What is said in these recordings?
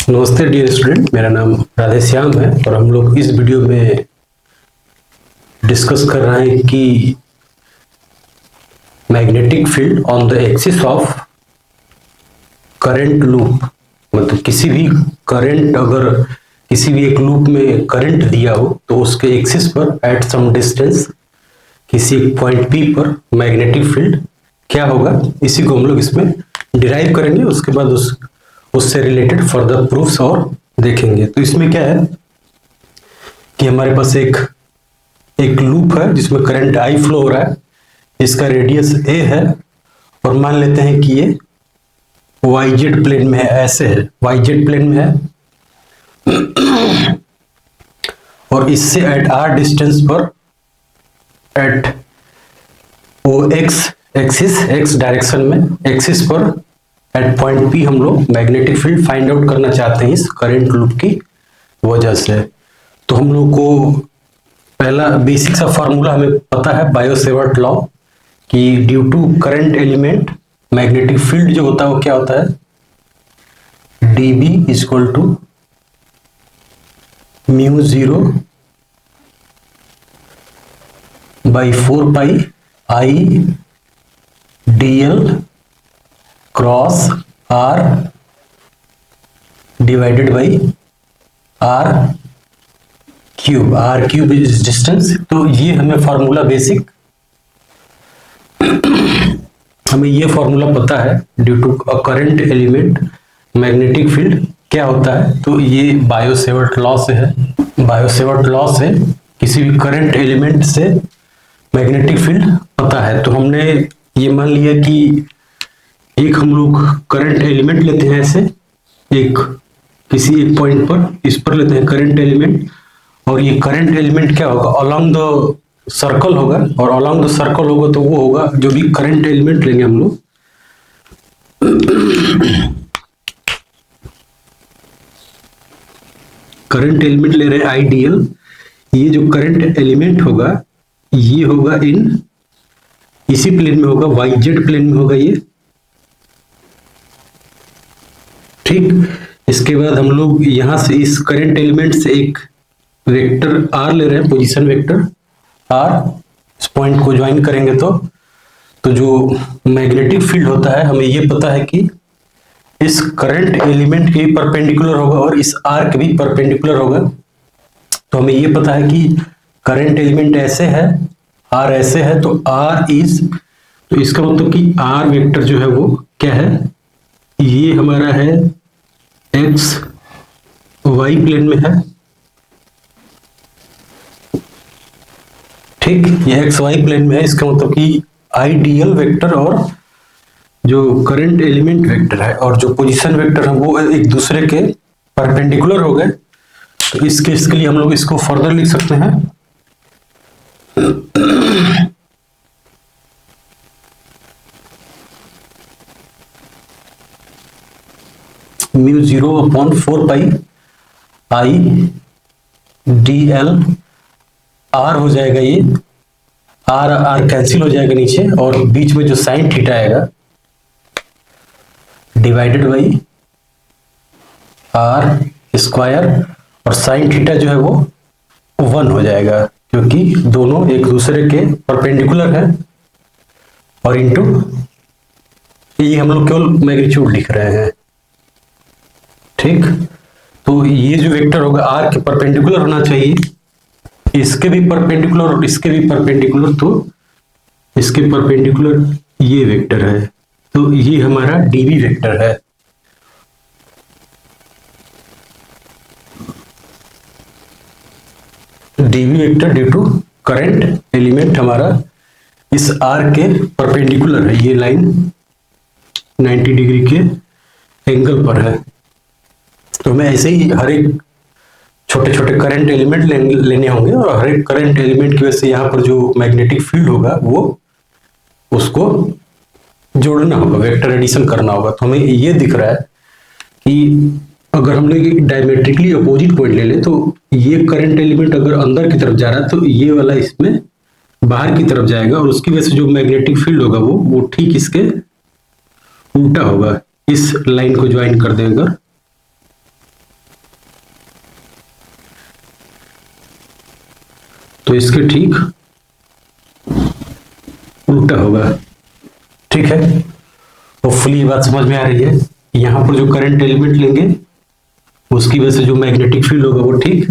नमस्ते dear student, मेरा नाम राधे श्याम है और हम लोग इस वीडियो में डिस्कस कर रहे हैं कि magnetic field on the axis of current loop. मतलब किसी भी करंट, अगर किसी भी एक लूप में करंट दिया हो तो उसके एक्सिस पर एट सम डिस्टेंस किसी पॉइंट पी पर मैग्नेटिक फील्ड क्या होगा, इसी को हम लोग इसमें डिराइव करेंगे। उसके बाद उससे रिलेटेड फर्दर प्रूफ्स और देखेंगे। तो इसमें क्या है कि हमारे पास एक लूप है जिसमें करंट आई फ्लो हो रहा है, इसका रेडियस ए है और मान लेते हैं कि ये वाई जेड प्लेन में है। ऐसे है, वाई जेड प्लेन में है और इससे एट आर डिस्टेंस पर एट ओ एक्स एक्सिस, एक्स डायरेक्शन में एक्सिस पर एट पॉइंट पी हम लोग मैग्नेटिक फील्ड फाइंड आउट करना चाहते हैं इस करंट लूप की वजह से। तो हम लोग को पहला बेसिक सा फॉर्मूला हमें पता है, बायो-सेवर्ट लॉ, कि due to current element magnetic field जो होता है वो क्या होता है, dB equal to mu 0 by 4 pi I dl cross r divided by r cube is distance. तो ये हमें फॉर्मूला बेसिक हमें ये फॉर्मूला पता है, due to a current element magnetic field क्या होता है। तो ये बायो-सेवर्ट लॉ से है, बायो-सेवर्ट लॉ से किसी भी करंट एलिमेंट से मैग्नेटिक फील्ड पता है। तो हमने ये मान लिया कि एक हम लोग करंट एलिमेंट लेते हैं, ऐसे एक किसी एक पॉइंट पर इस पर लेते हैं करंट एलिमेंट, और ये करंट एलिमेंट क्या होगा, अलोंग द सर्कल होगा, और अलोंग द सर्कल होगा तो वो होगा जो भी करंट एलिमेंट लेंगे हम लोग करंट एलिमेंट ले रहे हैं आईडीएल। ये जो करंट एलिमेंट होगा ये होगा इन इसी प्लेन में होगा, वाई जेड प्लेन में होगा ये, ठीक। इसके बाद हम लोग यहां से इस करंट एलिमेंट से एक वेक्टर आर ले रहे हैं, पोजीशन वेक्टर आर। इस पॉइंट को ज्वाइन करेंगे तो जो मैग्नेटिक फील्ड होता है हमें ये पता है कि इस करंट एलिमेंट के भी परपेंडिकुलर होगा और इस आर के भी परपेंडिकुलर होगा। तो हमें ये पता है कि करंट एलिमेंट ऐसे है, आर ऐसे है, तो आर इज, तो इसका मतलब कि आर वेक्टर जो है वो क्या है, ये हमारा है एक्स वाई प्लेन में है, ठीक। ये एक्स वाई प्लेन में है, इसका मतलब कि आईडीएल वेक्टर और जो करंट एलिमेंट वेक्टर है और जो पोजीशन वेक्टर है वो एक दूसरे के परपेंडिकुलर हो गए। तो इस केस के लिए हम लोग इसको फर्दर लिख सकते हैं, mu 0 upon 4 pi I D L, R हो जाएगा, ये आर आर कैंसिल हो जाएगा नीचे, और बीच में जो साइन थीटा आएगा डिवाइडेड बाई आर स्क्वायर, और साइन थीटा जो है वो 1 हो जाएगा क्योंकि दोनों एक दूसरे के परपेंडिकुलर है, और इनटू ये हम लोग केवल मैग्नीट्यूड लिख रहे हैं, ठीक। तो ये जो वेक्टर होगा आर के परपेंडिकुलर होना चाहिए, इसके भी परपेंडिकुलर और इसके भी परपेंडिकुलर, तो इसके परपेंडिकुलर ये वेक्टर है, तो ये हमारा डीबी वेक्टर है। DB vector due to current element हमारा इस आर के परपेंडिकुलर है, ये लाइन 90 डिग्री के एंगल पर है। तो हमें ऐसे ही हर एक छोटे छोटे करंट एलिमेंट लेने होंगे, और हर एक करंट एलिमेंट की वजह से यहाँ पर जो मैग्नेटिक फील्ड होगा वो उसको जोड़ना होगा, वेक्टर एडिशन करना होगा। तो हमें ये दिख रहा है कि अगर हम लोग डायमेट्रिकली अपोजिट पॉइंट ले लें तो ये करंट एलिमेंट अगर अंदर की तरफ जा रहा है तो ये वाला इसमें बाहर की तरफ जाएगा, और उसकी वजह से जो मैग्नेटिक फील्ड होगा वो ठीक इसके उल्टा होगा। इस लाइन को ज्वाइन कर दें अगर, तो इसके ठीक उल्टा होगा। ठीक है, होपफुली ये बात समझ में आ रही है। यहाँ पर जो करंट एलिमेंट लेंगे उसकी वजह से जो मैग्नेटिक फील्ड होगा वो ठीक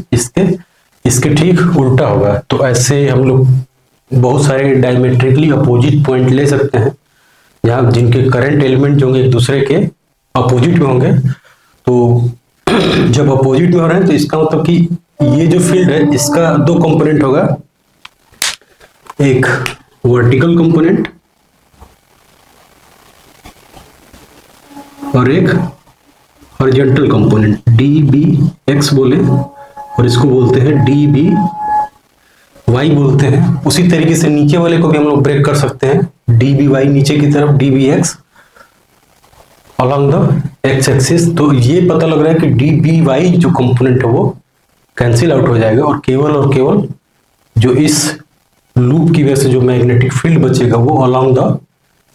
इसके ठीक उल्टा होगा। तो ऐसे हम लोग बहुत सारे डायमेट्रिकली अपोजिट पॉइंट ले सकते हैं, जहाँ जिनके करंट एलिमेंट जो होंगे एक दूसरे के अपोजिट में होंगे। तो जब अपोजिट में हो रहे हैं तो इसका मतलब कि ये जो फील्ड है इसका दो कंपोनेंट होगा, एक वर्टिकल कंपोनेंट और एक horizontal component, D B X बोले और इसको बोलते हैं डी बी वाई बोलते हैं। उसी तरीके से नीचे वाले को भी हम लोग ब्रेक कर सकते हैं, डी बी वाई नीचे की तरफ, D B X along the x axis. तो ये पता लग रहा है कि डी बी वाई जो कंपोनेंट है वो कैंसिल आउट हो जाएगा और केवल जो इस लूप की वजह से जो मैग्नेटिक फील्ड बचेगा वो अलॉन्ग द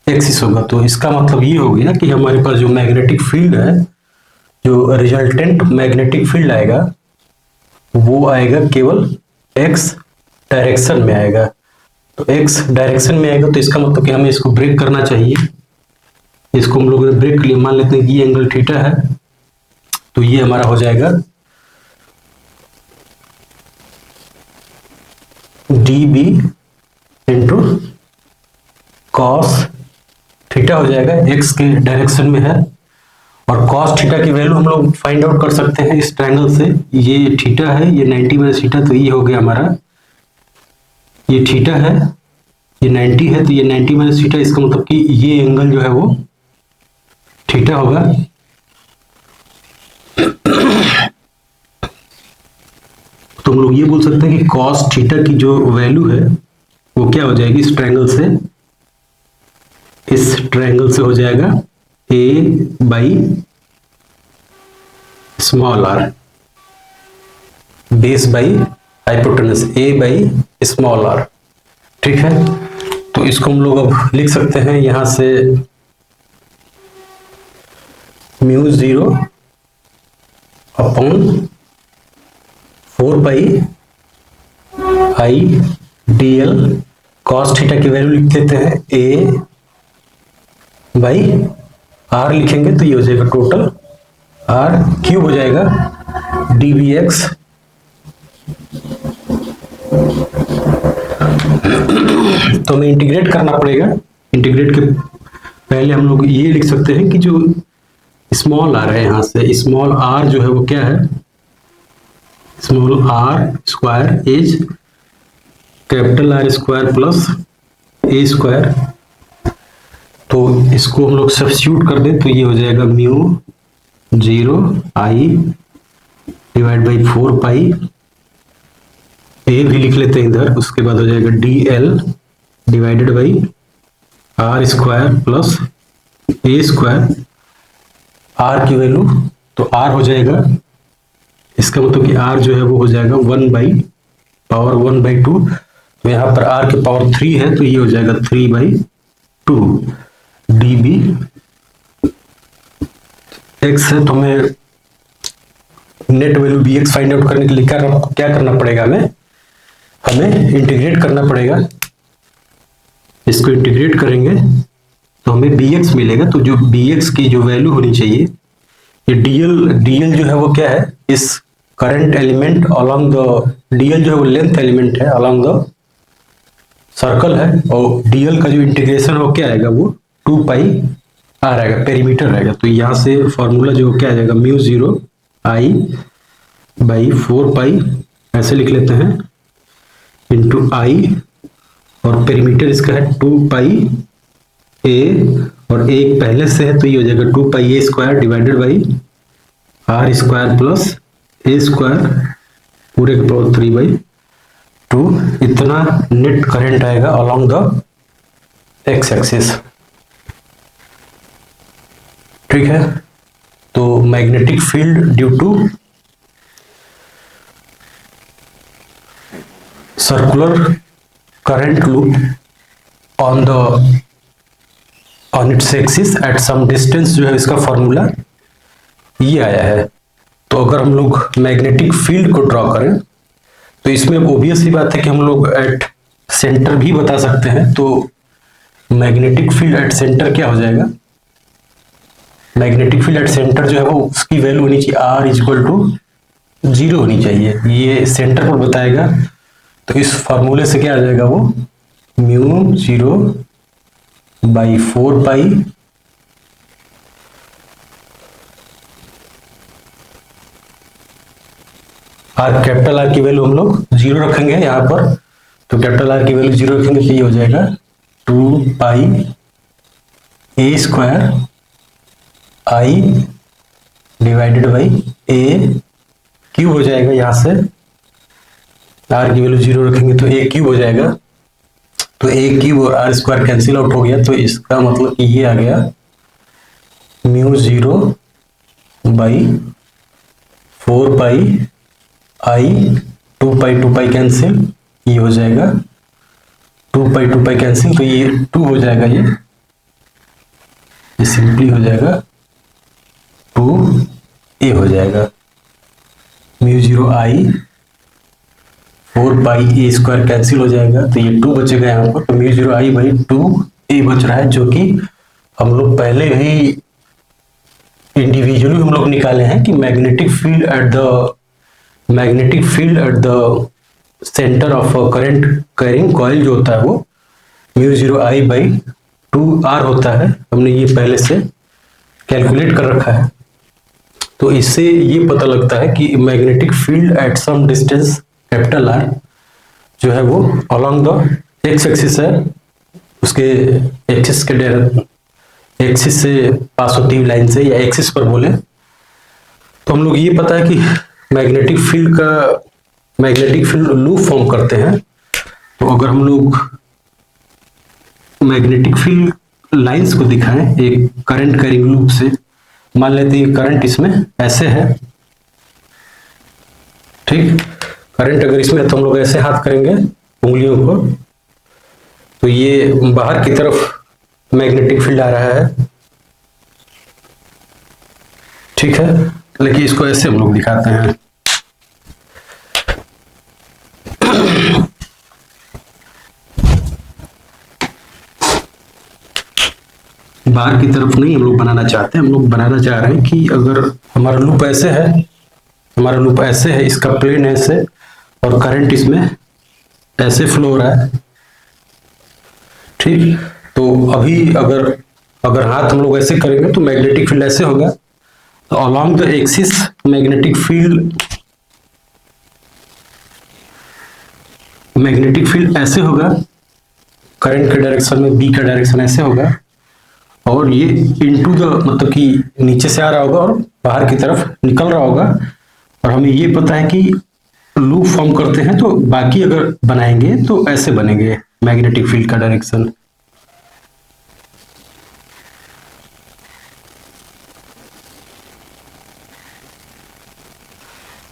एक्सिस होगा। तो इसका मतलब ये हो गया कि हमारे पास जो मैग्नेटिक फील्ड है, जो रिजल्टेंट मैग्नेटिक फील्ड आएगा वो आएगा केवल एक्स डायरेक्शन में आएगा। तो एक्स डायरेक्शन में आएगा तो इसका मतलब कि हमें इसको ब्रेक करना चाहिए। इसको हम लोग ब्रेक के लिए मान लेते हैं कि ये एंगल थीटा है, तो ये हमारा हो जाएगा D B into cos theta हो जाएगा, एक्स के डायरेक्शन में है। और कॉस थीटा की वैल्यू हम लोग फाइंड आउट कर सकते हैं इस ट्रायंगल से। ये थीटा है, ये 90 माइनस थीटा, तो ये हो गया हमारा, ये थीटा है, ये 90 है, तो ये 90 माइनस थीटा, इसका मतलब कि ये एंगल जो है वो थीटा होगा। तो हम लोग ये बोल सकते हैं कि कॉस थीटा की जो वैल्यू है वो क्या हो जाएगी इस ट्रायंगल से हो जाएगा a by small r, base by hypotenuse, a by small r. ठीक है, तो इसको हम लोग अब लिख सकते हैं यहां से mu 0 upon 4 pi I D L, cos theta की वैल्यू लिख लेते हैं a बाई आर लिखेंगे तो ये हो जाएगा टोटल आर क्यूब हो जाएगा डी बी एक्स। तो हमें इंटीग्रेट करना पड़ेगा। इंटीग्रेट के पहले हम लोग ये लिख सकते हैं कि जो स्मॉल आर है, यहां से स्मॉल आर जो है वो क्या है, small r square is capital R square plus A square. तो इसको हम लोग सब्स्टिट्यूट कर दें तो ये हो जाएगा mu 0 I divide by 4 pi, A भी लिख लेते हैं इधर, उसके बाद हो जाएगा D L divided by are square plus A square. R की वैल्यू तो आर हो जाएगा, इसका मतलब कि आर जो है वो हो जाएगा 1 बाई पावर 1/2। तो यहाँ पर आर के पावर 3 है तो ये हो जाएगा 3/2 डी बी एक्स है। तो हमें net value B X find out करने के लिए क्या करना पड़ेगा, हमें इंटीग्रेट करना पड़ेगा। इसको इंटीग्रेट करेंगे तो हमें बी एक्स मिलेगा। तो जो बी एक्स की जो वैल्यू होनी चाहिए, ये डीएल जो है वो क्या है, इस current element along the, DL जो है वो लेंथ एलिमेंट है अलोंग द सर्कल है, और डीएल का जो इंटीग्रेशन है वो क्या आएगा, वो 2 पाई आर आएगा, पेरीमीटर रहेगा। तो यहां से फॉर्मूला जो क्या आ जाएगा, म्यू 0 आई बाई 4 पाई ऐसे लिख लेते हैं इंटू आई, और पेरीमीटर इसका है 2 पाई ए, और एक पहले से है तो ये हो जाएगा 2 pi A square divided by are square plus A square पूरे के पावर 3/2। इतना नेट करंट आएगा अलोंग द एक्स एक्सिस। ठीक है, तो magnetic field due to circular current loop on its axis at some distance, जो है इसका फॉर्मूला ये आया है। तो अगर हम लोग मैग्नेटिक फील्ड को ड्रॉ करें तो इसमें ऑब्वियस सी बात है कि हम लोग एट सेंटर भी बता सकते हैं। तो मैग्नेटिक फील्ड एट सेंटर क्या हो जाएगा, मैग्नेटिक फील्ड एट सेंटर जो है वो उसकी वैल्यू होनी चाहिए आर इक्वल टू 0 होनी चाहिए, ये सेंटर पर बताएगा। तो इस फॉर्मूले से क्या आ जाएगा वो mu 0 by 4 pi R, capital R की वैल्यू हम लोग 0 रखेंगे यहाँ पर, तो कैपिटल आर की वैल्यू 0 रखेंगे तो ये हो जाएगा 2 pi A square I divided by a cube हो जाएगा। यहाँ से आर की वैल्यू 0 रखेंगे तो ए क्यूब हो जाएगा, तो ए क्यूब और आर स्क्वायर कैंसिल आउट हो गया, तो इसका मतलब कि ये आ गया mu 0 by 4 pi I 2 pi cancel, ये हो जाएगा 2 पाई कैंसिल, तो ये 2 हो जाएगा, ये सिंपली हो जाएगा 2a हो जाएगा। म्यू 0 आई 4 पाई ए स्क्वायर कैंसिल हो जाएगा, तो ये 2 बचेगा यहाँ पर, तो म्यू 0 आई बाई 2a बच रहा है, जो कि हम लोग पहले ही इंडिविजुअली हम लोग निकाले हैं कि magnetic field at the centre of current carrying coil जो होता है वो म्यू 0 आई बाई 2r होता है, हमने ये पहले से कैलकुलेट कर रखा है। तो इससे ये पता लगता है कि magnetic field at some distance capital R जो है वो अलोंग द एक्स एक्सिस है, उसके एक्सिस के एक्सिस से पास होती हुई लाइन से, या एक्सिस पर बोले तो हम लोग ये पता है कि मैग्नेटिक फील्ड लूप फॉर्म करते हैं। तो अगर हम लोग मैग्नेटिक फील्ड लाइंस को दिखाएं एक करंट कैरिंग लूप से, मान लेते हैं करंट इसमें ऐसे है, ठीक, करंट अगर इसमें तो हम लोग ऐसे हाथ करेंगे उंगलियों को, तो ये बाहर की तरफ मैग्नेटिक फील्ड आ रहा है, ठीक है। लेकिन इसको ऐसे हम लोग दिखाते हैं, बाहर की तरफ नहीं हम लोग बनाना चाहते, हम लोग बनाना चाह रहे हैं कि अगर हमारा लूप ऐसे है, इसका प्लेन ऐसे और करंट इसमें ऐसे फ्लो हो रहा है, ठीक। तो अभी अगर हाथ हम लोग ऐसे करेंगे तो मैग्नेटिक फील्ड ऐसे होगा, तो along the axis magnetic field ऐसे होगा, करंट के डायरेक्शन में बी का डायरेक्शन ऐसे होगा, और ये इनटू द मतलब कि नीचे से आ रहा होगा और बाहर की तरफ निकल रहा होगा। और हमें ये पता है कि लूप फॉर्म करते हैं, तो बाकी अगर बनाएंगे तो ऐसे बनेंगे मैग्नेटिक फील्ड का डायरेक्शन।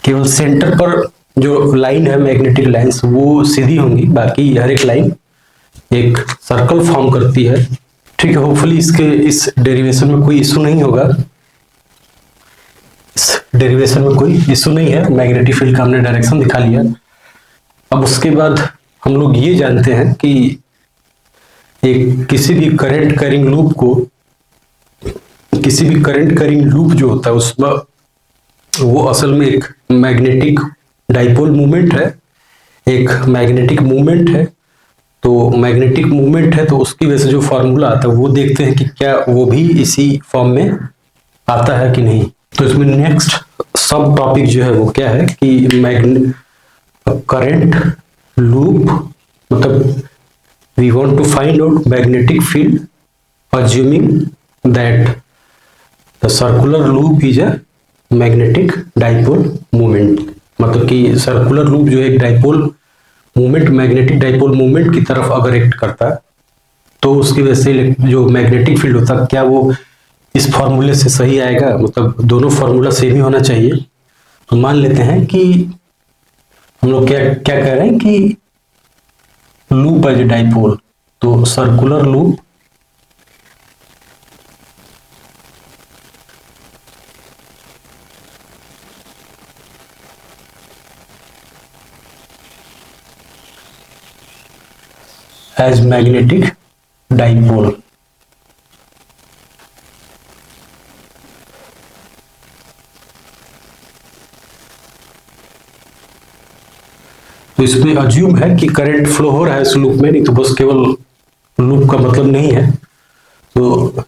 केवल सेंटर पर जो लाइन है मैग्नेटिक लाइंस वो सीधी होंगी, बाकी हर एक लाइन एक सर्कल फॉर्म करती है, ठीक है। होपफुली इस डेरिवेशन में कोई इशू नहीं होगा, इस डेरिवेशन में कोई इशू नहीं है, मैग्नेटिक फील्ड का हमने डायरेक्शन दिखा लिया। अब उसके बाद हम लोग ये जानते हैं कि एक किसी भी करंट कैरिंग लूप जो होता है उसमें वो असल में एक मैग्नेटिक डाइपोल मूवमेंट है, एक मैग्नेटिक मूवमेंट है। तो मैग्नेटिक मूवमेंट है तो उसकी वजह से जो फॉर्मूला आता है वो देखते हैं कि क्या वो भी इसी फॉर्म में आता है कि नहीं। तो इसमें नेक्स्ट सब टॉपिक जो है वो क्या है कि करंट लूप, मतलब we want to find out magnetic field assuming that the circular loop is a magnetic dipole moment, मतलब कि सर्कुलर लूप जो है dipole movement, magnetic dipole movement की तरफ अगर एक्ट करता है तो उसकी वजह से जो मैग्नेटिक फील्ड होता है क्या वो इस फॉर्मूले से सही आएगा, मतलब दोनों फॉर्मूला सेम ही होना चाहिए। तो मान लेते हैं कि हम लोग क्या क्या कह रहे हैं कि लूप एज डाइपोल, तो circular loop as magnetic dipole. तो इसमें अज्यूम है कि करंट फ्लो हो रहा है इस लूप में, नहीं तो बस केवल लूप का मतलब नहीं है। तो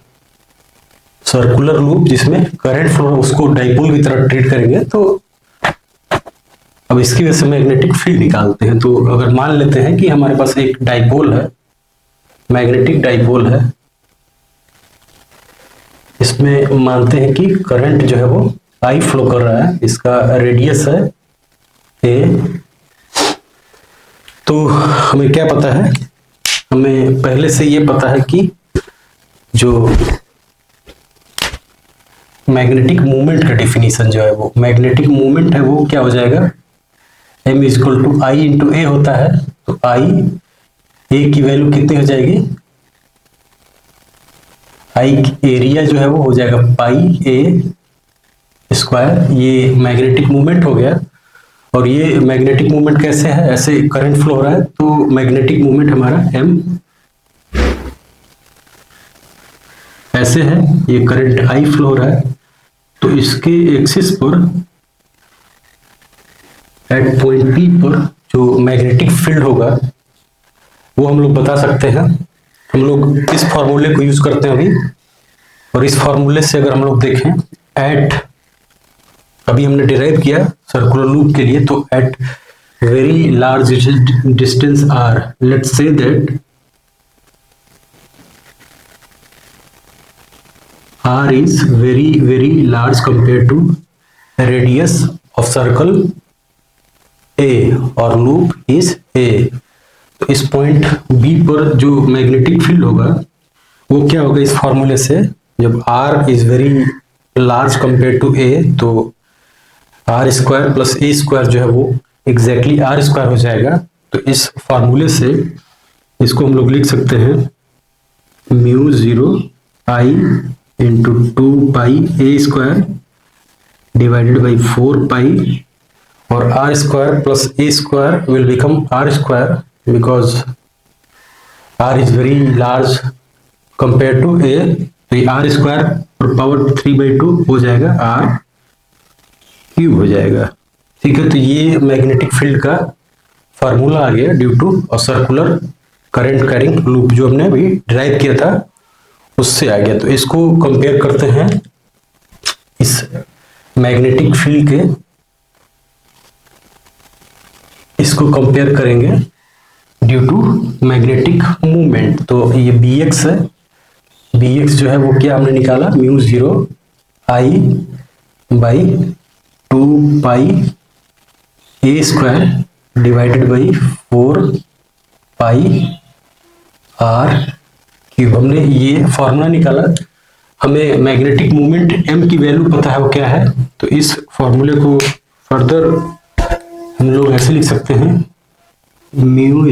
सर्कुलर लूप जिसमें करंट फ्लो, उसको डाइपोल की तरह ट्रीट करेंगे। तो अब इसकी वजह से मैग्नेटिक फील्ड निकालते हैं। तो अगर मान लेते हैं कि हमारे पास एक डाइपोल है, मैग्नेटिक डाइपोल है, इसमें मानते हैं कि करंट जो है वो I फ्लो कर रहा है, इसका रेडियस है A। तो हमें क्या पता है, हमें पहले से ये पता है कि जो मैग्नेटिक मूवमेंट का डिफिनीशन जो है वो, मैग्नेटिक मूवमेंट है वो क्या हो जाएगा, m equal to I into a होता है। तो आई ए की वैल्यू कितनी हो जाएगी, आई एरिया जो है वो हो जाएगा पाई ए स्क्वायर। ये मैग्नेटिक मूवमेंट हो गया। और ये मैग्नेटिक मूवमेंट कैसे है, ऐसे करंट फ्लो हो रहा है तो मैग्नेटिक मूवमेंट हमारा m ऐसे है, ये करंट I फ्लो हो रहा है। तो इसके एक्सिस पर एट पॉइंट P पर जो मैग्नेटिक फील्ड होगा वो हम लोग बता सकते हैं। हम लोग इस फॉर्मूले को यूज करते हैं अभी, और इस फॉर्मूले से अगर हम लोग देखें एट, अभी हमने डिराइव किया सर्कुलर लूप के लिए, तो at very large distance r, let's say that r is very large compared to radius of circle a और loop is a। तो इस पॉइंट B पर जो मैग्नेटिक फील्ड होगा वो क्या होगा, इस फॉर्मूले से जब r is very large compared to a, तो आर स्क्वायर प्लस ए स्क्वायर जो है वो एग्जैक्टली आर स्क्वायर हो जाएगा। तो इस फॉर्मूले से इसको हम लोग लिख सकते हैं mu zero I into 2 pi A square divided by 4 pi, और r square plus A square will become r square because r is very large compare to a. तो ये आर स्क्वायर और पावर 3/2 हो जाएगा, आर क्यूब हो जाएगा। ठीक है, तो ये मैग्नेटिक फील्ड का फार्मूला आ गया due to a circular current carrying loop, जो हमने अभी ड्राइव किया था उससे आ गया। तो इसको कंपेयर करते हैं इस मैग्नेटिक फील्ड के, इसको कंपेयर करेंगे ड्यू टू मैग्नेटिक मूवमेंट। तो ये bx है, bx जो है वो क्या हमने निकाला, mu zero I by 2 pi A square divided by 4 pi R cube. हमने ये फॉर्मूला निकाला, हमें मैग्नेटिक मूवमेंट m की वैल्यू पता है वो क्या है। तो इस फॉर्मूले को फर्दर हम लोग ऐसे लिख सकते हैं, mu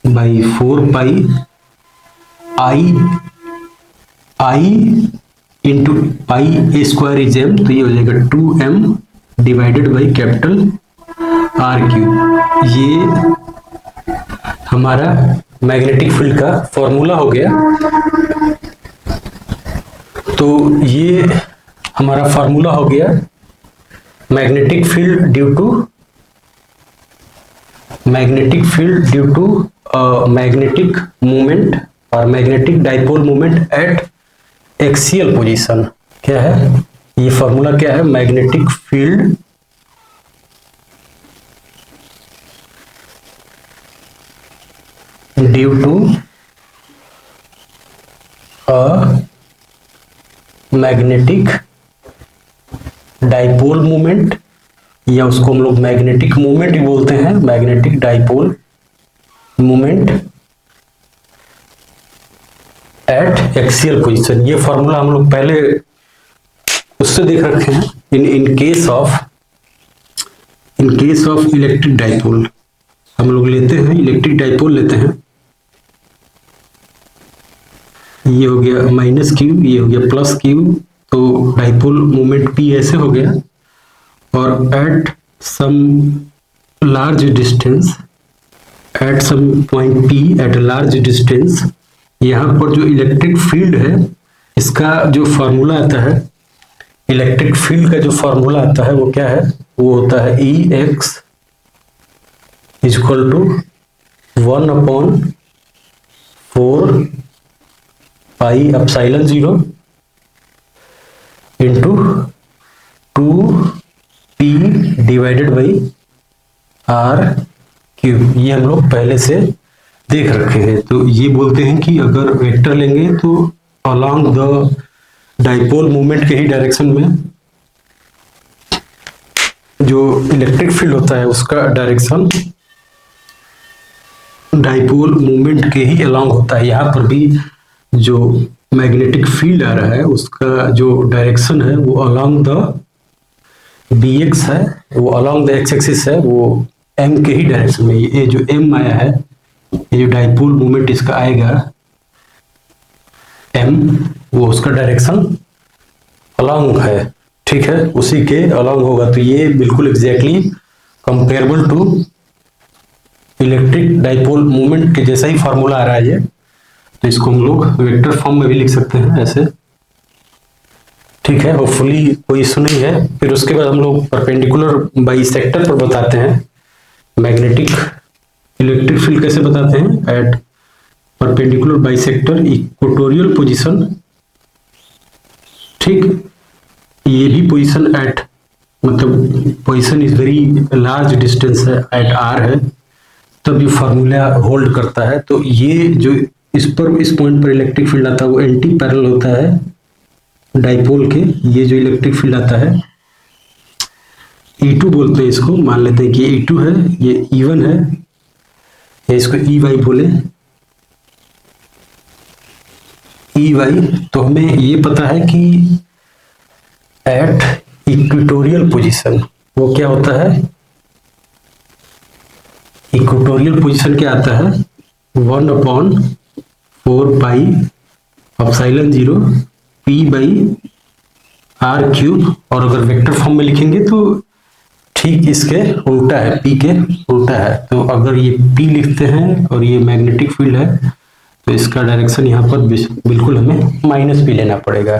by 4 pi I into pi A square is m, तो ये हो जाएगा 2m divided by capital R cube. ये हमारा मैग्नेटिक फील्ड का फॉर्मूला हो गया। तो ये हमारा फॉर्मूला हो गया magnetic field due to magnetic movement और magnetic dipole movement at axial position. क्या है ये फॉर्मूला, क्या है, magnetic field due to a magnetic dipole movement, या उसको हम लोग मैग्नेटिक मूवमेंट भी बोलते हैं, magnetic dipole movement at axial position. ये फॉर्मूला हम लोग पहले उससे देख रखे हैं। In case of electric dipole हम लोग लेते हैं, इलेक्ट्रिक डाइपोल लेते हैं, ये हो गया माइनस क्यू, ये हो गया प्लस क्यू। तो डाइपोल मूवमेंट P ऐसे हो गया, और at some large distance at some point P at a large distance, यहाँ पर जो इलेक्ट्रिक फील्ड है इसका जो फॉर्मूला आता है, इलेक्ट्रिक फील्ड का जो फॉर्मूला आता है वो क्या है, वो होता है E x is equal to 1/4 pi epsilon 0 into 2p divided by are cube. ये हम लोग पहले से देख रखे हैं। तो ये बोलते हैं कि अगर वेक्टर लेंगे तो अलोंग द डाइपोल मूवमेंट के ही डायरेक्शन में जो इलेक्ट्रिक फील्ड होता है उसका डायरेक्शन डाइपोल मूवमेंट के ही अलोंग होता है। यहाँ पर भी जो मैग्नेटिक फील्ड आ रहा है उसका जो डायरेक्शन है वो अलोंग द bx है, वो अलोंग द एक्स एक्सिस है, वो m के ही डायरेक्शन में। ये जो m आया है, ये जो डाइपोल मूवमेंट इसका आएगा m, वो उसका डायरेक्शन अलोंग है, ठीक है, उसी के अलोंग होगा। तो ये बिल्कुल exactly comparable to electric dipole movement के जैसा ही फॉर्मूला आ रहा है ये। तो इसको हम लोग वेक्टर फॉर्म में भी लिख सकते हैं ऐसे, ठीक है। होपफुली कोई इशू नहीं है। फिर उसके बाद हम लोग परपेंडिकुलर बाइसेक्टर पर बताते हैं मैग्नेटिक इलेक्ट्रिक फील्ड कैसे बताते हैं। At perpendicular bisector equatorial position, ठीक, ये भी पोजीशन एट, मतलब position is very large distance है, एट आर है, तब ये फार्मूला होल्ड करता है। तो ये जो इस पॉइंट पर इलेक्ट्रिक फील्ड आता है वो एंटी पैरेलल होता है डाइपोल के। ये जो इलेक्ट्रिक फील्ड आता है E2 बोलते हैं इसको, मान लेते हैं कि ये E2 है, ये E1 है, या इसको EY बोले, EY। तो हमें ये पता है कि एट इक्वेटोरियल पोजीशन वो क्या होता है, इक्वेटोरियल पोजीशन क्या आता है 1/4 pi epsilon 0 p by are cube. और अगर वेक्टर फॉर्म में लिखेंगे तो ठीक इसके उल्टा है, p के उल्टा है। तो अगर ये p लिखते हैं और ये मैग्नेटिक फील्ड है तो इसका डायरेक्शन यहाँ पर बिल्कुल हमें -p लेना पड़ेगा,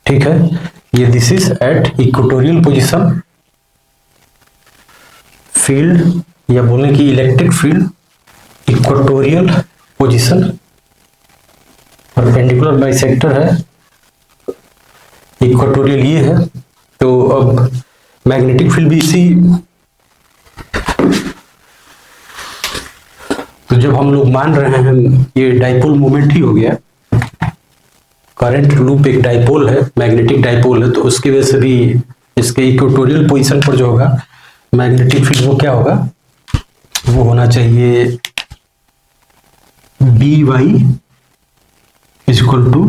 ठीक है। ये this is at equatorial position field, या बोलें कि electric field equatorial position perpendicular bisector है, इक्वेटोरियल ये है। तो अब मैग्नेटिक फील्ड भी इसी, तो जब हम लोग मान रहे हैं ये डाइपोल मूवमेंट ही हो गया, करंट लूप एक डाइपोल है, मैग्नेटिक डाइपोल है, तो उसकी वजह से भी इसके इक्वेटोरियल पोजीशन पर जो होगा मैग्नेटिक फील्ड वो क्या होगा, वो होना चाहिए BY इज इक्वल टू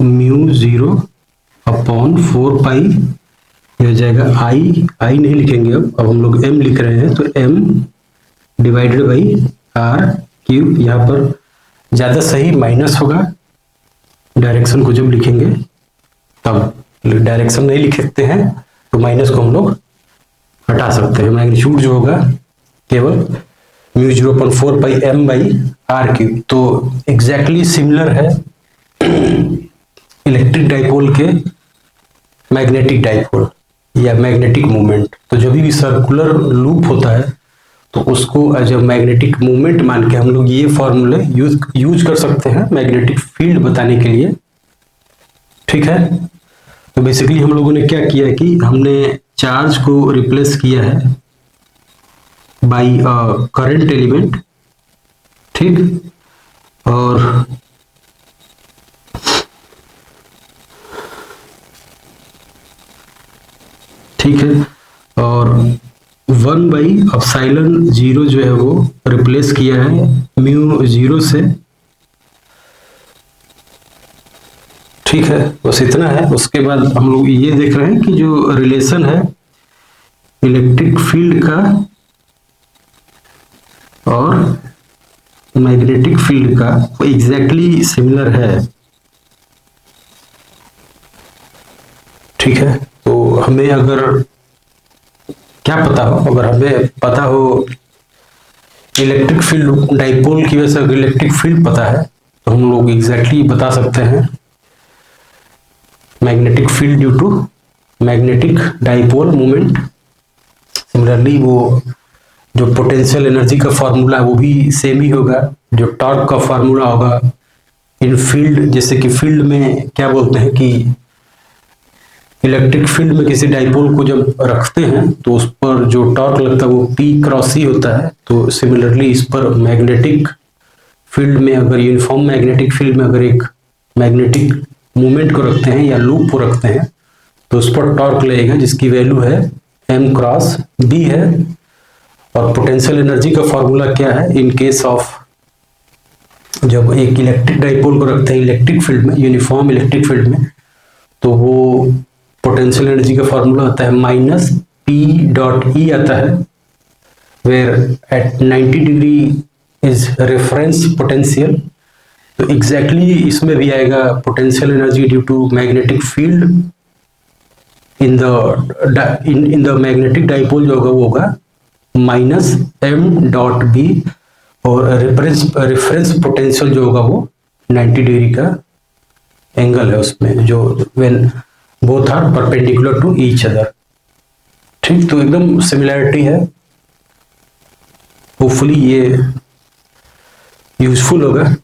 μ0/4 पाई, ये हो जाएगा I नहीं लिखेंगे अब हम लोग m लिख रहे हैं, तो m divided by are cube. यहाँ पर ज्यादा सही माइनस होगा डायरेक्शन को जब लिखेंगे, तब डायरेक्शन नहीं लिख सकते हैं तो माइनस को हम लोग हटा सकते हैं। मैग्नीट्यूड जो होगा केवल μ0/4 पाई m बाई आर क्यूब। तो एग्जैक्टली सिमिलर है इलेक्ट्रिक डाइपोल के मैग्नेटिक डाइपोल या मैग्नेटिक मूवमेंट। तो जब भी सर्कुलर लूप होता है तो उसको एज अ मैग्नेटिक मूवमेंट मान के हम लोग ये फॉर्मूले यूज कर सकते हैं मैग्नेटिक फील्ड बताने के लिए, ठीक है। तो बेसिकली हम लोगों ने क्या किया कि हमने चार्ज को रिप्लेस किया है बाई करंट एलिमेंट, ठीक, और ठीक है, और 1/ε0 जो है वो रिप्लेस किया है μ0 से, ठीक है, बस इतना है। उसके बाद हम लोग ये देख रहे हैं कि जो रिलेशन है इलेक्ट्रिक फील्ड का और मैग्नेटिक फील्ड का वो एग्जैक्टली सिमिलर है, ठीक है। तो हमें अगर क्या पता हो, अगर हमें पता हो इलेक्ट्रिक फील्ड डाइपोल की वजह से अगर इलेक्ट्रिक फील्ड पता है तो हम लोग एग्जैक्टली बता सकते हैं magnetic field due to magnetic dipole moment. Similarly वो जो पोटेंशियल एनर्जी का फॉर्मूला है वो भी सेम ही होगा, जो टॉर्क का फॉर्मूला होगा इन फील्ड, जैसे कि फील्ड में क्या बोलते हैं कि इलेक्ट्रिक फील्ड में किसी डाइपोल को जब रखते हैं तो उस पर जो टॉर्क लगता है वो P क्रॉस E होता है। तो सिमिलरली इस पर मैग्नेटिक फील्ड में अगर यूनिफॉर्म मैग्नेटिक फील्ड में अगर एक मैग्नेटिक मूवमेंट को रखते हैं या लूप को रखते हैं तो उस पर टॉर्क लगेगा जिसकी वैल्यू है M क्रॉस B है। और पोटेंशियल एनर्जी का फॉर्मूला क्या है इन केस ऑफ जब एक इलेक्ट्रिक डाइपोल को रखते हैं इलेक्ट्रिक फील्ड में, यूनिफॉर्म इलेक्ट्रिक फील्ड में, तो वो पोटेंशियल एनर्जी का फॉर्मूला आता है माइनस P डॉट E आता है, where at 90 degree is reference potential. तो एग्जैक्टली इसमें भी आएगा potential energy due to magnetic field in the magnetic dipole जो होगा वो होगा माइनस M डॉट B, और रेफरेंस पोटेंशियल जो होगा वो 90 डिग्री का एंगल है उसमें, जो when both are perpendicular to each other. ठीक, तो एकदम सिमिलैरिटी है। होपफुली ये यूजफुल होगा।